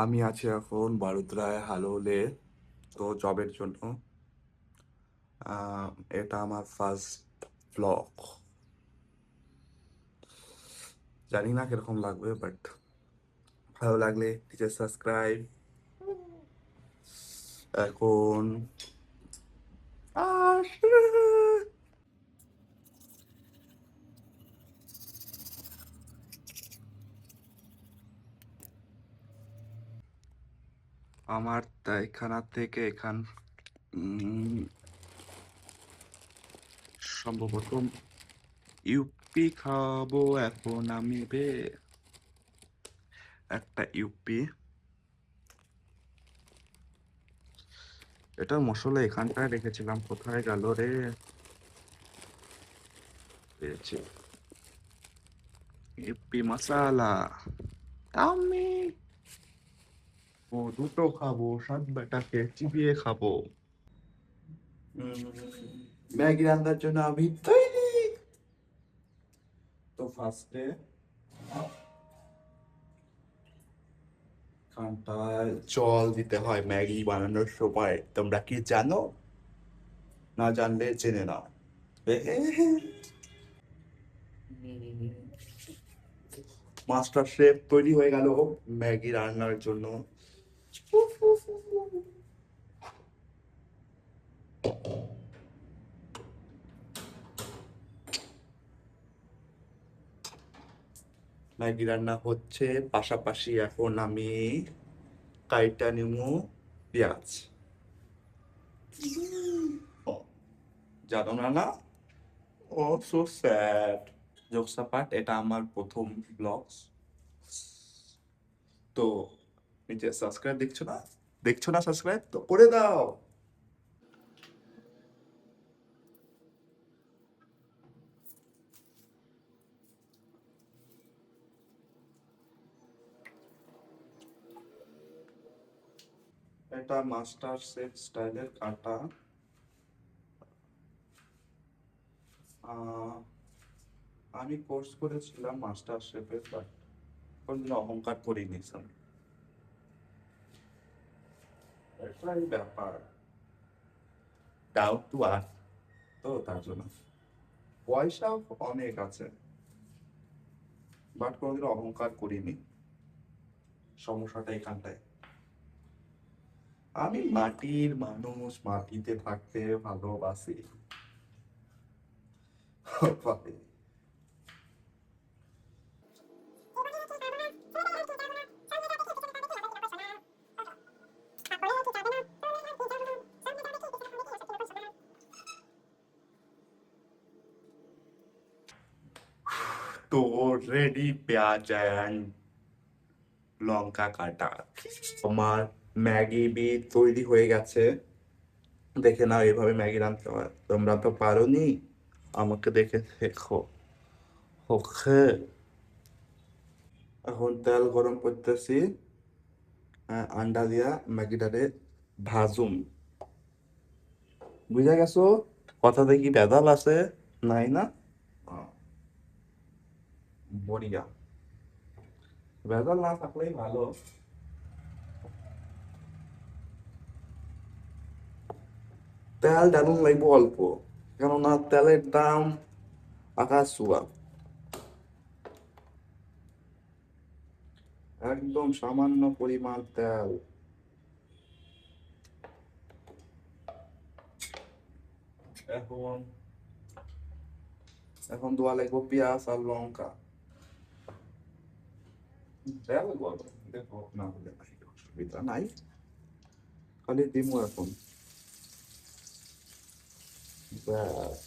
আমি আছি এখন বারুদ্রায় হালোলে, তো জবের জন্য। আহ, এটা আমার ফার্স্ট ব্লগ। জানি না কিরকম লাগবে, বাট ভালো লাগলে নিচে সাবস্ক্রাইব। এখন আমার এখানা থেকে উম, সম্ভবত ইউপি খাবো এখন আমি একটা ইউপি। এটা মশলা এখানটায় রেখেছিলাম, কোথায় গেল রে? পেয়েছি, ইউপি মশালা। আমি দুটো খাবো, সাত বেটাকে চিবিয়ে খাবো। ম্যাগি রান্নার জন্য আমি তৈরি। তো ফার্স্টে খানটায় জল দিতে হয় ম্যাগি বানানোর সময়, তোমরা কি জানো? না জানলে জেনে নাও। মাস্টার শেফ তৈরি হয়ে গেল ম্যাগি রান্নার জন্য। ম্যাগি রান্না হচ্ছে, পাশাপাশি এখন আমি কাইটা নিমু পেঁয়াজ। ও, জানো না না? ও সো স্যাড। জোকস অ্যাপার্ট, এটা আমার প্রথম ব্লগস। তো নিচে সাবস্ক্রাইব দেখছো না সাবস্ক্রাইব তো করে দাও। এটা মাস্টার শেফ স্টাইলের কাটা। আহ, আমি কোর্স করেছিলাম মাস্টার শেফের, বাট কোনদিন অহংকার করিনি স্যার। এটাই ব্যাপার, ডাউন টু আর্থ, তো তার জন্য পয়সা অনেক আছে, বাট কোনোদিন অহংকার করিনি। সমস্যাটা এখানটায়। আমি মাটির মানুষ, মাটিতে থাকতে ভালোবাসি। তো রেডি পেঁয়াজ অ্যান্ড লঙ্কা কাটা। আমার ম্যাগি বি তৈরি হয়ে গেছে। দেখে নাও এভাবে ম্যাগি রাঁধতে হয়, তোমরা তো পারোনি, আমাকে দেখে শেখো। ওকে, এখন তেল গরম করতেছি। আন্ডা দিয়া ম্যাগিটারে ভাজুম। বুঝা গেছো? কথাতে কি ভেজাল আছে? নাই না? আহ, বড়িয়া, ভেজাল না থাকলেই ভালো। তেল ঢালুন লাগবো অল্প, কেননা তেলের দাম আকাশ ছোঁয়া। একদম সামান্য পরিমাণ তেল। এখন এখন দেওয়া লাগবো পেঁয়াজ আর লঙ্কা। তেল গরম দেখো না হলে নাই, অসুবিধা নাই, খালি দিমু এখন। ব্যাস।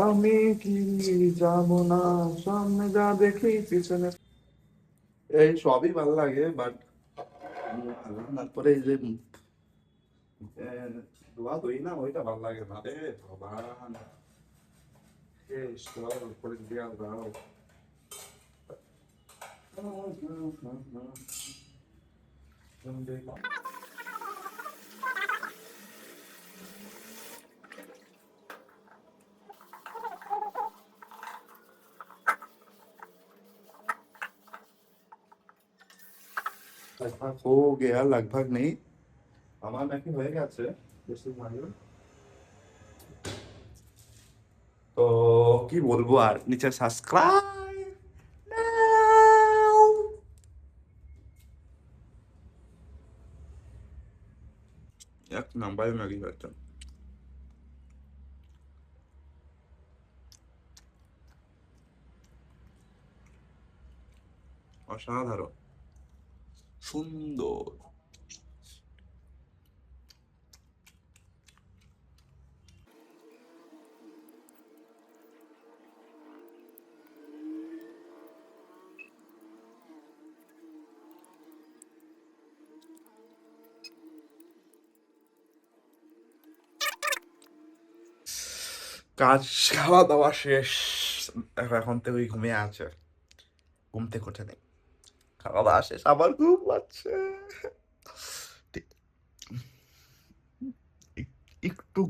আমি কি যাব না, সামনে যা দেখি পিছনে। এই সবই ভালো লাগে, বাট তারপরে এই যে দোয়া দই না, ওইটা ভালো লাগে না রে ভগবান। উপরে দেওয়া দাও। लगभग हो गया, लगभग नहीं, আমার নাকি হয়ে গেছে বেশি মানে। তো কি বলবো আর, নিচে সাবস্ক্রাইব নাও। এক নাম্বারে ম্যাগি হয়েছে, অসাধারণ সুন্দর। কাজ খাওয়া দাওয়া শেষ, এখন থেকে ওই ঘুমিয়ে আছে, ঘুম থেকে ওঠে নেই, খাওয়া দাওয়া শেষ, আবার ঘুম পাচ্ছে। একটু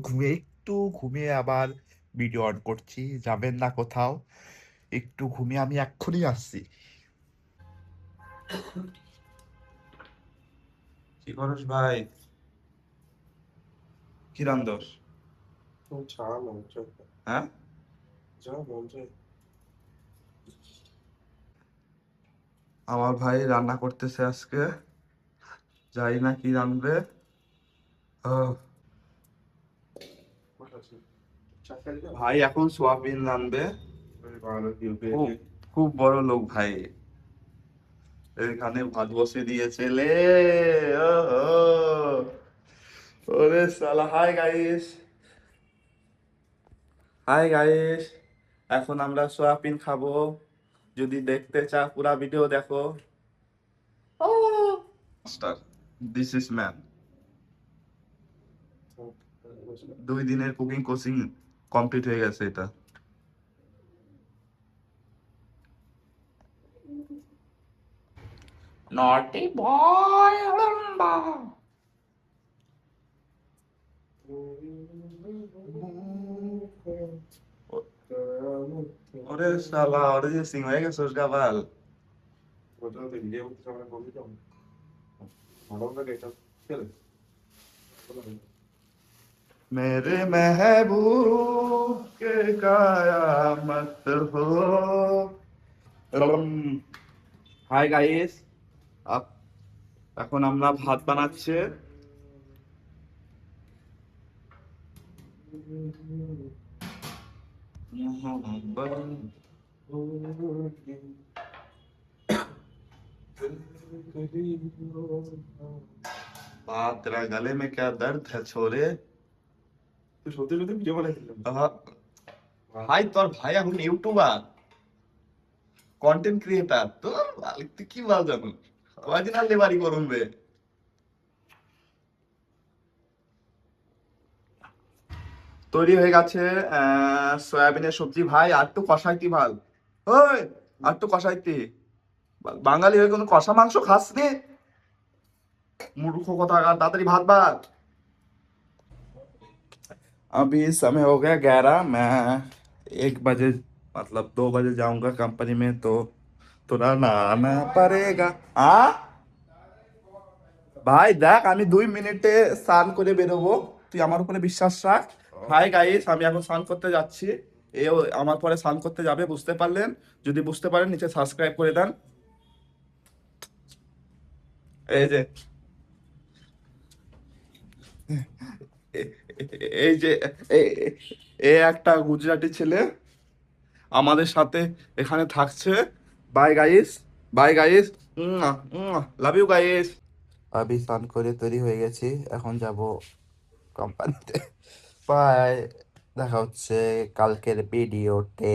ঘুমিয়ে আবার ভিডিও অন করছি, যাবেন না কোথাও, একটু ঘুমিয়ে আমি এক্ষুনি আসছি। কি করস ভাই, কি রান্ধস? যা মন চায় হ্যাঁ, যা মন চায়। আমার ভাই রান্না করতেছে আজকে, জানি না কি রান্ধবে। আহ, ভাই এখন সোয়াবিন রান্ধবে, খুব খুব বড় লোক ভাই, এখানে ভাত বসে দিয়েছে লে। ওরে সালা, হাই গাইস, হাই গাইস, এখন আমরা সোয়াবিন খাবো, যদি দেখতে চাও পুরা ভিডিও দেখো। মাস্টার, দিস ইজ ম্যান, 2 দিনের কুকিং কোচিং কমপ্লিট হয়ে গেছে এটা। নটি বয়। ওরে শালা, ওরে যে সিং হয়ে গেছে গাবাল। मेरे महबूब के कयामत हो। হাই গাইস, এখন আমরা ভাত বানাচ্ছে। बात तेरा गले में क्या दर्द है छोरे। তুই সত্যি সত্যি ভিডিও বানাইছিলাম। ভাই তোর ভাই এখন ইউটিউবার, কন্টেন্ট ক্রিয়েটার, তো তুই কি বল জানো, কয়দিন আর লেবারি করুন বে। তৈরি হয়ে গেছে সয়াবিনের সবজি ভাই, আর একটু কষাইতি ভাল, ওই আর একটু কষাইতি, বাঙালি হয়ে কোনো কষা মাংস খাস নি, মূর্খ কথা, তাড়াতাড়ি ভাত ভাত। अभी समय हो गया 11, मैं 1 बजे मतलब 2 बजे जाऊंगा कंपनी में, तो थोड़ा नहाना पड़ेगा। आ ভাই দেখ, আমি 2 মিনিটে স্নান করে বেরোবো, তুই আমার উপরে বিশ্বাস রাখ। হাই গাইস, আমি এখন স্নান করতে যাচ্ছি, এও আমার পরে স্নান করতে যাবে, বুঝতে পারলেন? যদি বুঝতে পারেন নিচে সাবস্ক্রাইব করে দেন। এই যে এ- এই যে এ- এ একটা গুজরাটি ছেলে আমাদের সাথে এখানে থাকছে। Bye guys, bye guys, love you guys. আমি স্নান করে তৈরি হয়ে গেছি, এখন যাব কোম্পানিতে। বাই, দেখা হচ্ছে কালকের ভিডিওতে।